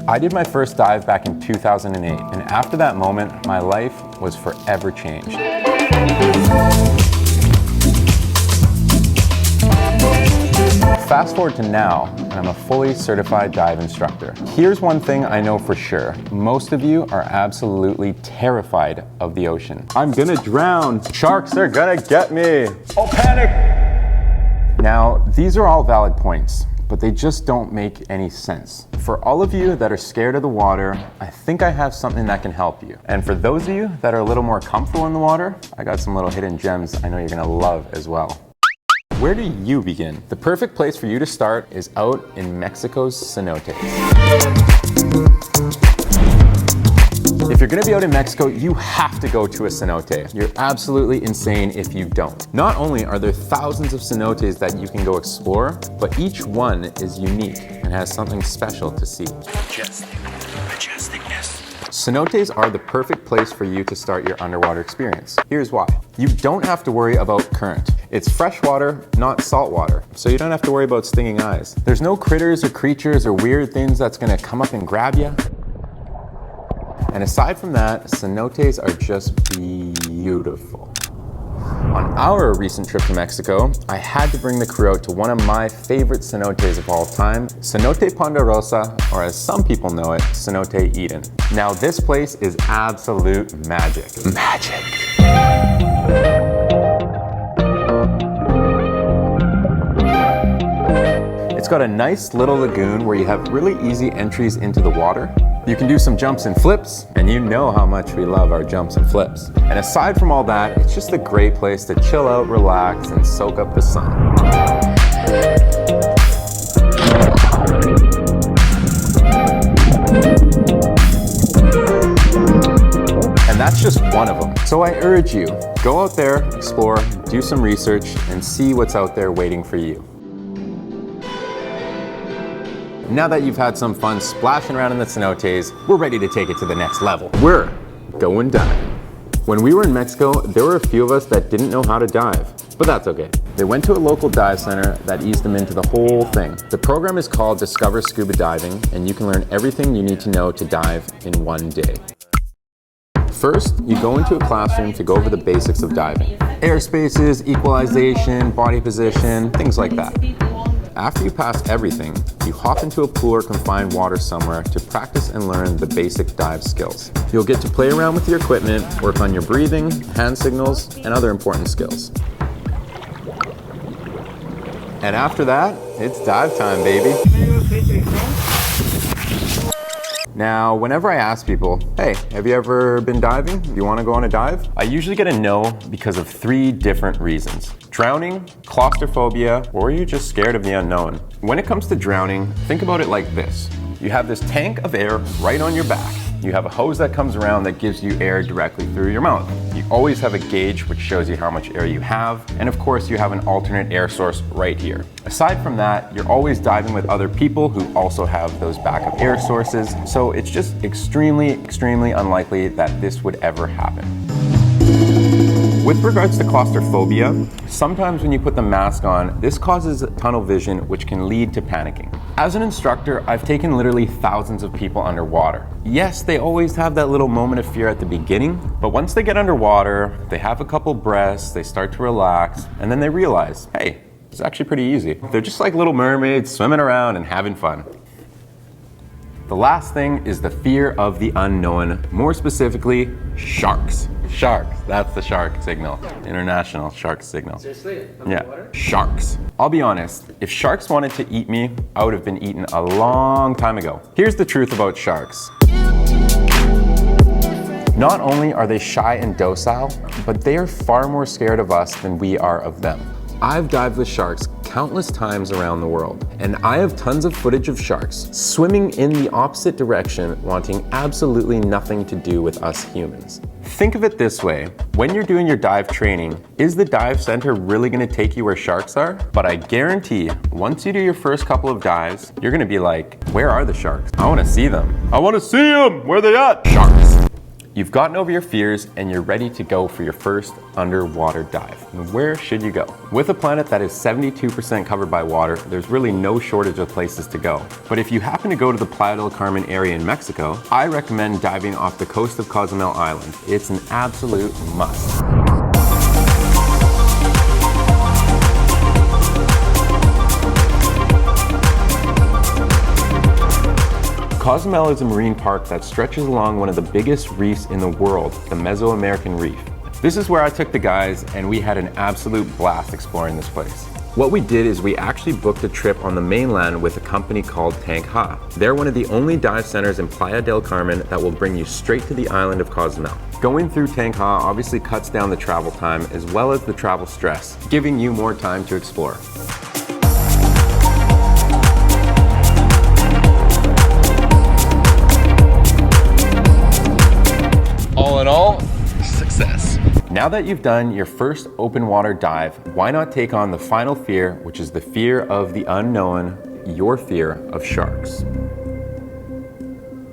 I did my first dive back in 2008, and after that moment, my life was forever changed. Fast forward to now, and I'm a fully certified dive instructor. Here's one thing I know for sure. Most of you are absolutely terrified of the ocean. I'm gonna drown. Sharks are gonna get me. Oh, panic! Now, these are all valid points, but they just don't make any sense. For all of you that are scared of the water, I think I have something that can help you. And for those of you that are a little more comfortable in the water, I got some little hidden gems I know you're gonna love as well. Where do you begin? The perfect place for you to start is out in Mexico's cenotes. If you're gonna be out in Mexico, you have to go to a cenote. You're absolutely insane if you don't. Not only are there thousands of cenotes that you can go explore, but each one is unique and has something special to see. Majesticness. Cenotes are the perfect place for you to start your underwater experience. Here's why. You don't have to worry about current. It's fresh water, not salt water, so you don't have to worry about stinging eyes. There's no critters or creatures or weird things that's gonna come up and grab you. And aside from that, cenotes are just beautiful. On our recent trip to Mexico, I had to bring the crew out to one of my favorite cenotes of all time, Cenote Ponderosa, or as some people know it, Cenote Eden. Now this place is absolute magic. Magic. It's got a nice little lagoon where you have really easy entries into the water. You can do some jumps and flips, and you know how much we love our jumps and flips. And aside from all that, it's just a great place to chill out, relax, and soak up the sun. And that's just one of them. So I urge you, go out there, explore, do some research, and see what's out there waiting for you. Now that you've had some fun splashing around in the cenotes, we're ready to take it to the next level. We're going diving. When we were in Mexico, there were a few of us that didn't know how to dive, but that's okay. They went to a local dive center that eased them into the whole thing. The program is called Discover Scuba Diving, and you can learn everything you need to know to dive in one day. First, you go into a classroom to go over the basics of diving. Air spaces, equalization, body position, things like that. After you pass everything, you hop into a pool or confined water somewhere to practice and learn the basic dive skills. You'll get to play around with your equipment, work on your breathing, hand signals, and other important skills. And after that, it's dive time, baby. Now, whenever I ask people, hey, have you ever been diving? Do you want to go on a dive? I usually get a no because of 3 different reasons. Drowning, claustrophobia, or you're just scared of the unknown. When it comes to drowning, think about it like this. You have this tank of air right on your back. You have a hose that comes around that gives you air directly through your mouth. You always have a gauge which shows you how much air you have, and of course you have an alternate air source right here. Aside from that, you're always diving with other people who also have those backup air sources, so it's just extremely unlikely that this would ever happen. With regards to claustrophobia, sometimes when you put the mask on, this causes tunnel vision, which can lead to panicking. As an instructor, I've taken literally thousands of people underwater. Yes, they always have that little moment of fear at the beginning, but once they get underwater, they have a couple breaths, they start to relax, and then they realize, hey, it's actually pretty easy. They're just like little mermaids swimming around and having fun. The last thing is the fear of the unknown, more specifically, sharks. Sharks, that's the shark signal, international shark signal. Seriously? Yeah, sharks. I'll be honest, if sharks wanted to eat me, I would have been eaten a long time ago. Here's the truth about sharks. Not only are they shy and docile, but they are far more scared of us than we are of them. I've dived with sharks countless times around the world, and I have tons of footage of sharks swimming in the opposite direction, wanting absolutely nothing to do with us humans. Think of it this way, when you're doing your dive training, is the dive center really gonna take you where sharks are? But I guarantee, once you do your first couple of dives, you're gonna be like, where are the sharks? I wanna see them. I wanna see them! Where are they at? Sharks. You've gotten over your fears and you're ready to go for your first underwater dive. And where should you go? With a planet that is 72% covered by water, there's really no shortage of places to go. But if you happen to go to the Playa del Carmen area in Mexico, I recommend diving off the coast of Cozumel Island. It's an absolute must. Cozumel is a marine park that stretches along one of the biggest reefs in the world, the Mesoamerican Reef. This is where I took the guys and we had an absolute blast exploring this place. What we did is we actually booked a trip on the mainland with a company called Tank Ha. They're one of the only dive centers in Playa del Carmen that will bring you straight to the island of Cozumel. Going through Tank Ha obviously cuts down the travel time as well as the travel stress, giving you more time to explore. All in all, success. Now that you've done your first open water dive, why not take on the final fear, which is the fear of the unknown, your fear of sharks.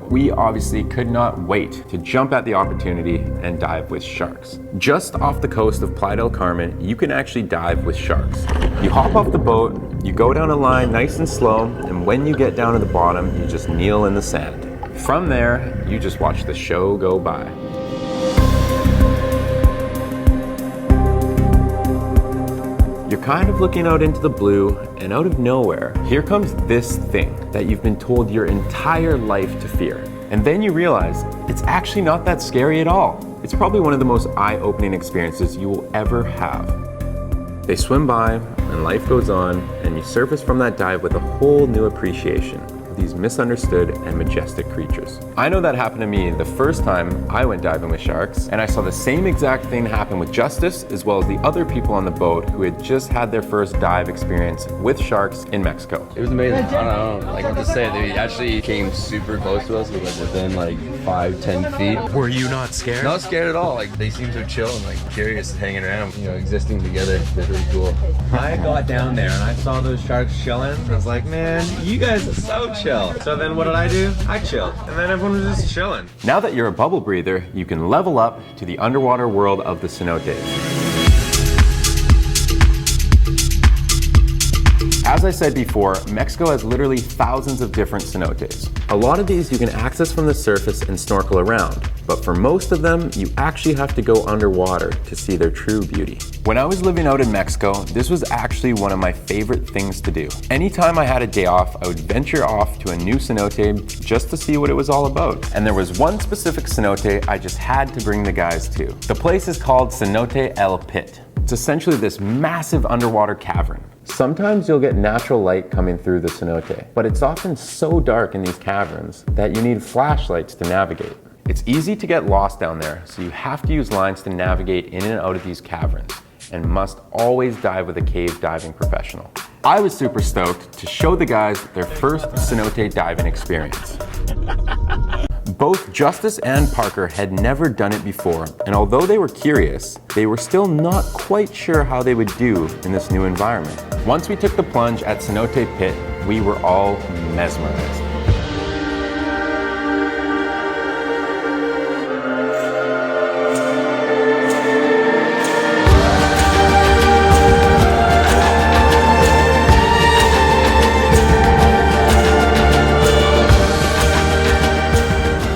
We obviously could not wait to jump at the opportunity and dive with sharks. Just off the coast of Playa del Carmen, you can actually dive with sharks. You hop off the boat, you go down a line nice and slow, and when you get down to the bottom, you just kneel in the sand. From there, you just watch the show go by. You're kind of looking out into the blue, and out of nowhere, here comes this thing that you've been told your entire life to fear. And then you realize it's actually not that scary at all. It's probably one of the most eye-opening experiences you will ever have. They swim by, and life goes on, and you surface from that dive with a whole new appreciation of these misunderstood and majestic creatures. I know that happened to me the first time I went diving with sharks, and I saw the same exact thing happen with Justis, as well as the other people on the boat who had just had their first dive experience with sharks in Mexico. It was amazing. I don't know, like what to say. They actually came super close to us, like within like 5-10 feet. Were you not scared? Not scared at all. Like they seemed so chill and like curious, hanging around, you know, existing together. They're really cool. I got down there and I saw those sharks chilling. I was like, man, you guys are so chill. So then what did I do? I chilled. And then everyone was just chilling. Now that you're a bubble breather, you can level up to the underwater world of the cenotes. As I said before, Mexico has literally thousands of different cenotes. A lot of these you can access from the surface and snorkel around, but for most of them, you actually have to go underwater to see their true beauty. When I was living out in Mexico, this was actually one of my favorite things to do. Anytime I had a day off, I would venture off to a new cenote just to see what it was all about. And there was one specific cenote I just had to bring the guys to. The place is called Cenote El Pit. It's essentially this massive underwater cavern. Sometimes you'll get natural light coming through the cenote, but it's often so dark in these caverns that you need flashlights to navigate. It's easy to get lost down there, so you have to use lines to navigate in and out of these caverns, and must always dive with a cave diving professional. I was super stoked to show the guys their first cenote diving experience. Both Justis and Parker had never done it before, and although they were curious, they were still not quite sure how they would do in this new environment. Once we took the plunge at Cenote Pit, we were all mesmerized.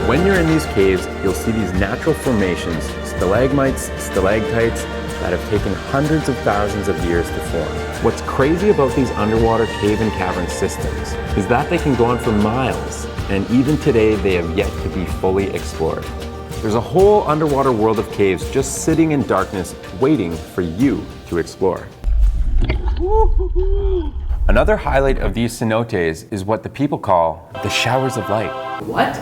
When you're in these caves, you'll see these natural formations, stalagmites, stalactites, that have taken hundreds of thousands of years to form. What's crazy about these underwater cave and cavern systems is that they can go on for miles, and even today they have yet to be fully explored. There's a whole underwater world of caves just sitting in darkness, waiting for you to explore. Another highlight of these cenotes is what the people call the showers of light. What?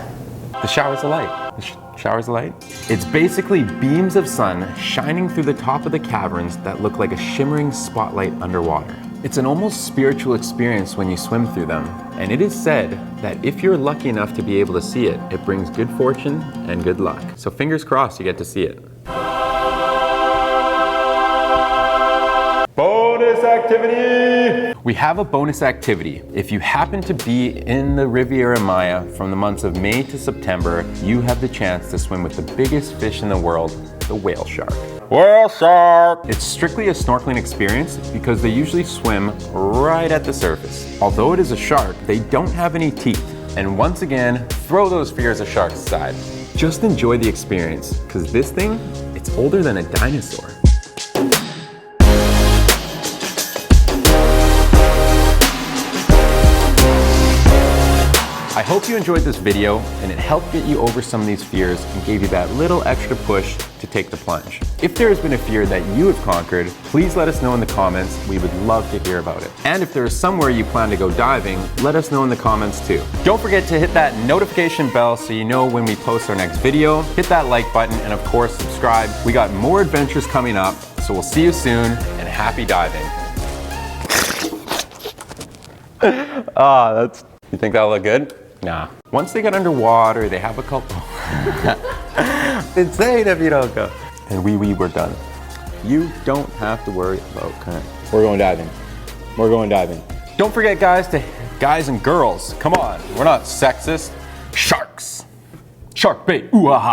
The showers of light. The showers of light? It's basically beams of sun shining through the top of the caverns that look like a shimmering spotlight underwater. It's an almost spiritual experience when you swim through them, and it is said that if you're lucky enough to be able to see it, it brings good fortune and good luck. So fingers crossed you get to see it. Bonus activity! We have a bonus activity. If you happen to be in the Riviera Maya from the months of May to September, you have the chance to swim with the biggest fish in the world, the whale shark. Whale shark! It's strictly a snorkeling experience because they usually swim right at the surface. Although it is a shark, they don't have any teeth. And once again, throw those fears of sharks aside. Just enjoy the experience, because this thing, it's older than a dinosaur. I hope you enjoyed this video and it helped get you over some of these fears and gave you that little extra push to take the plunge. If there has been a fear that you have conquered, please let us know in the comments. We would love to hear about it. And if there is somewhere you plan to go diving, let us know in the comments too. Don't forget to hit that notification bell so you know when we post our next video. Hit that like button and of course subscribe. We got more adventures coming up, so we'll see you soon and happy diving. You think that'll look good? Nah. Once they get underwater, they have a couple. Insane if you don't go. And we're done. You don't have to worry about current. We're going diving. We're going diving. Don't forget, guys and girls, come on. We're not sexist. Sharks. Shark bait. Ooh, aha.